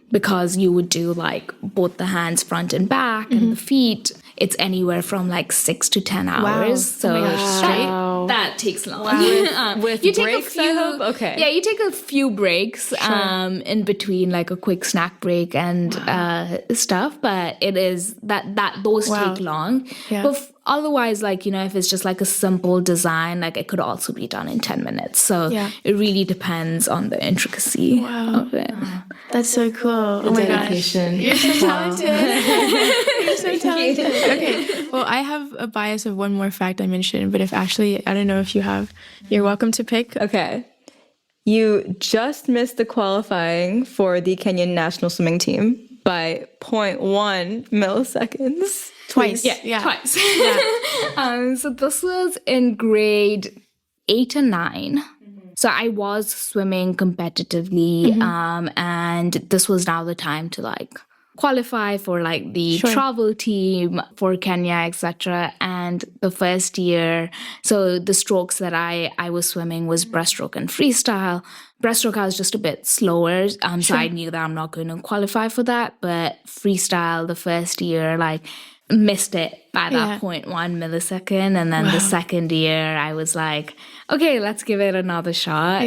[SPEAKER 1] because you would do like both the hands front and back and the feet, it's anywhere from like 6 to 10 hours. So that takes long.
[SPEAKER 3] With
[SPEAKER 1] you
[SPEAKER 3] breaks,
[SPEAKER 1] take a few,
[SPEAKER 3] I hope? Okay.
[SPEAKER 1] Yeah, you take a few breaks in between, like a quick snack break and stuff. But it is those take long. Yeah. But otherwise, like, you know, if it's just like a simple design, like it could also be done in 10 minutes. So it really depends on the intricacy of it.
[SPEAKER 2] That's so cool. Oh my gosh. You're so talented. You're so talented. Okay. Well, I have a bias of one more fact I mentioned, but if Ashley, I don't know if you have, you're welcome to pick.
[SPEAKER 3] Okay. You just missed the qualifying for the Kenyan national swimming team by 0.1 milliseconds.
[SPEAKER 2] Twice.
[SPEAKER 1] Twice. So this was in grade 8 and 9. So I was swimming competitively, and this was now the time to like qualify for like the travel team for Kenya, etc. And the first year, so the strokes that I was swimming was breaststroke and freestyle. Breaststroke I was just a bit slower, so I knew that I'm not going to qualify for that. But freestyle, the first year, like missed it by that 0.1 millisecond, and then the second year I was like, okay, let's give it another shot.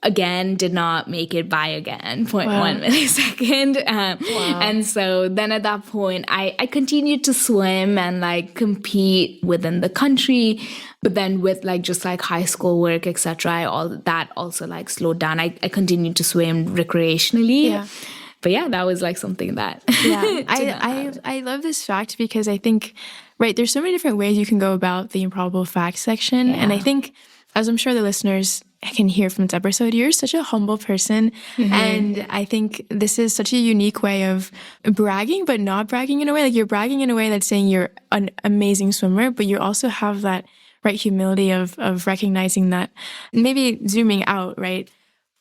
[SPEAKER 1] Again, did not make it by again 0.1 millisecond. And so then at that point, I continued to swim and like compete within the country. But then with like just like high school work, etc., all that also like slowed down. I continued to swim recreationally. But yeah, that was like something that
[SPEAKER 2] I love this fact because I think, there's so many different ways you can go about the improbable facts section. And I think, as I'm sure the listeners can hear from this episode, you're such a humble person. And I think this is such a unique way of bragging, but not bragging in a way. Like you're bragging in a way that's saying you're an amazing swimmer, but you also have that humility of recognizing that, maybe zooming out, right?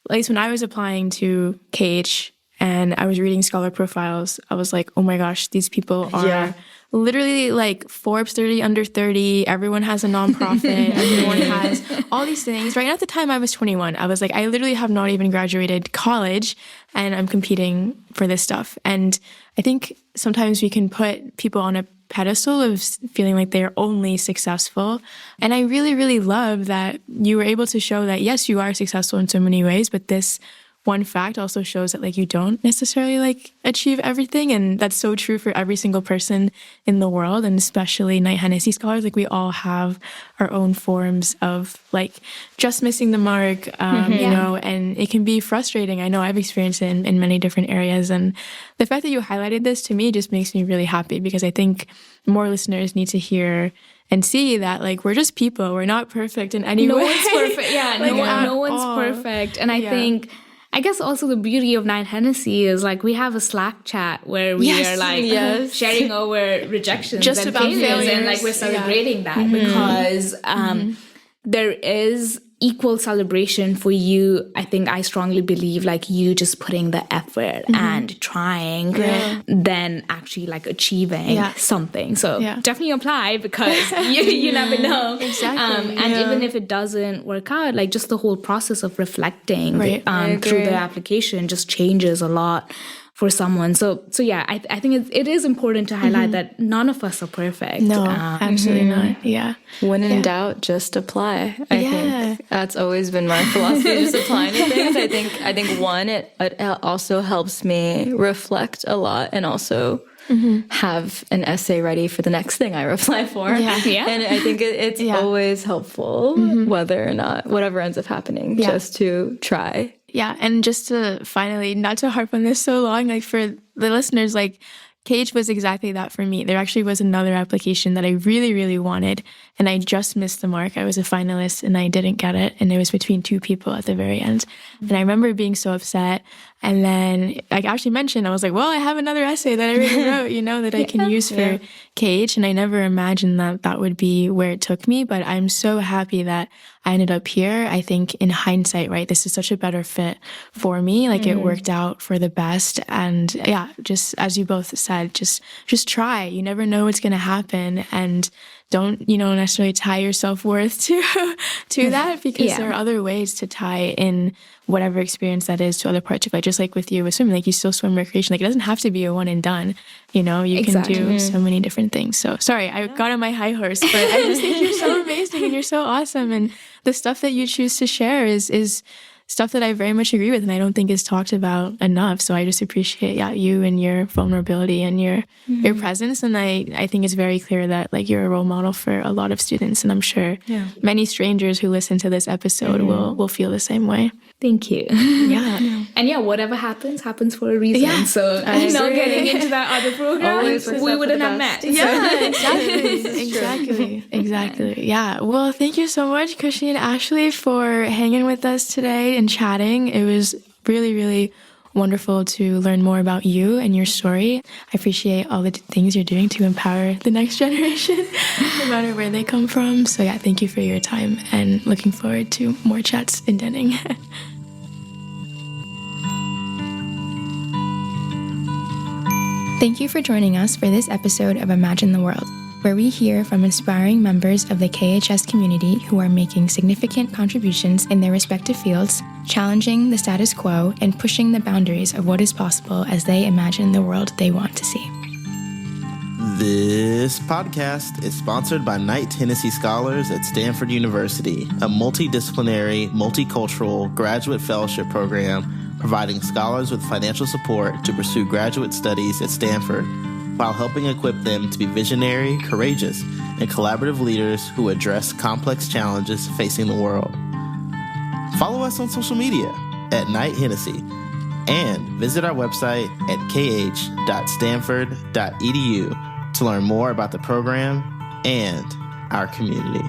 [SPEAKER 2] At least when I was applying to KH and I was reading scholar profiles, I was like, oh my gosh, these people are literally like Forbes 30 under 30. Everyone has a nonprofit. Everyone has all these things. Right. And at the time I was 21. I was like, I literally have not even graduated college and I'm competing for this stuff. And I think sometimes we can put people on a pedestal of feeling like they're only successful. And I really, really love that you were able to show that, yes, you are successful in so many ways, but this one fact also shows that like you don't necessarily like achieve everything. And that's so true for every single person in the world, and especially Knight-Hennessy Scholars. Like we all have our own forms of like just missing the mark, you know, and it can be frustrating. I know I've experienced it in many different areas. And the fact that you highlighted this to me just makes me really happy, because I think more listeners need to hear and see that like we're just people. We're not perfect in any way.
[SPEAKER 1] No one's perfect. Yeah,
[SPEAKER 2] like,
[SPEAKER 1] no one's perfect. And I guess also the beauty of Knight-Hennessy is like we have a Slack chat where we are like sharing our rejections
[SPEAKER 2] just
[SPEAKER 1] and
[SPEAKER 2] about
[SPEAKER 1] failures, and like we're celebrating that because there is equal celebration for you. I think I strongly believe like you just putting the effort and trying, then actually like achieving something. So definitely apply, because you never know.
[SPEAKER 2] Exactly.
[SPEAKER 1] And even if it doesn't work out, like just the whole process of reflecting through the application just changes a lot for someone. So yeah, I think it is important to highlight that none of us are perfect.
[SPEAKER 2] No, absolutely not. Yeah.
[SPEAKER 3] When in doubt, just apply. I think that's always been my philosophy, just applying to things. I think one, it also helps me reflect a lot, and also have an essay ready for the next thing I apply for. And I think it's always helpful, whether or not, whatever ends up happening, just to try.
[SPEAKER 2] Yeah, and just to finally, not to harp on this so long, like for the listeners, like KH was exactly that for me. There actually was another application that I really, really wanted, and I just missed the mark. I was a finalist and I didn't get it, and it was between two people at the very end. And I remember being so upset. And then, like Ashley mentioned, I was like, well, I have another essay that I already wrote, you know, that I can use for KH. And I never imagined that that would be where it took me. But I'm so happy that I ended up here. I think in hindsight, right, this is such a better fit for me. Like it worked out for the best. And just as you both said, just try. You never know what's going to happen. And don't, necessarily tie your self-worth to that, because there are other ways to tie in whatever experience that is to other parts of life. Just like with you with swimming, like you still swim recreation. Like it doesn't have to be a one and done. You can do so many different things. So sorry, I got on my high horse, but I just think you're so amazing and you're so awesome. And the stuff that you choose to share is stuff that I very much agree with, and I don't think is talked about enough. So I just appreciate you and your vulnerability and your presence. And I think it's very clear that like you're a role model for a lot of students, and I'm sure many strangers who listen to this episode will feel the same way.
[SPEAKER 1] Thank you. And whatever happens for a reason.
[SPEAKER 2] Yeah.
[SPEAKER 1] So getting into that other program, we wouldn't have met.
[SPEAKER 2] Yeah, exactly. Yeah. Well, thank you so much, Khushi and Ashley, for hanging with us today and chatting. It was really, really wonderful to learn more about you and your story. I appreciate all the things you're doing to empower the next generation, no matter where they come from. So thank you for your time, and looking forward to more chats in Denning. Thank you for joining us for this episode of Imagine the World, where we hear from inspiring members of the KHS community who are making significant contributions in their respective fields, challenging the status quo, and pushing the boundaries of what is possible as they imagine the world they want to see.
[SPEAKER 4] This podcast is sponsored by Knight-Hennessy Scholars at Stanford University, a multidisciplinary, multicultural graduate fellowship program providing scholars with financial support to pursue graduate studies at Stanford, while helping equip them to be visionary, courageous, and collaborative leaders who address complex challenges facing the world. Follow us on social media at Knight-Hennessy and visit our website at kh.stanford.edu to learn more about the program and our community.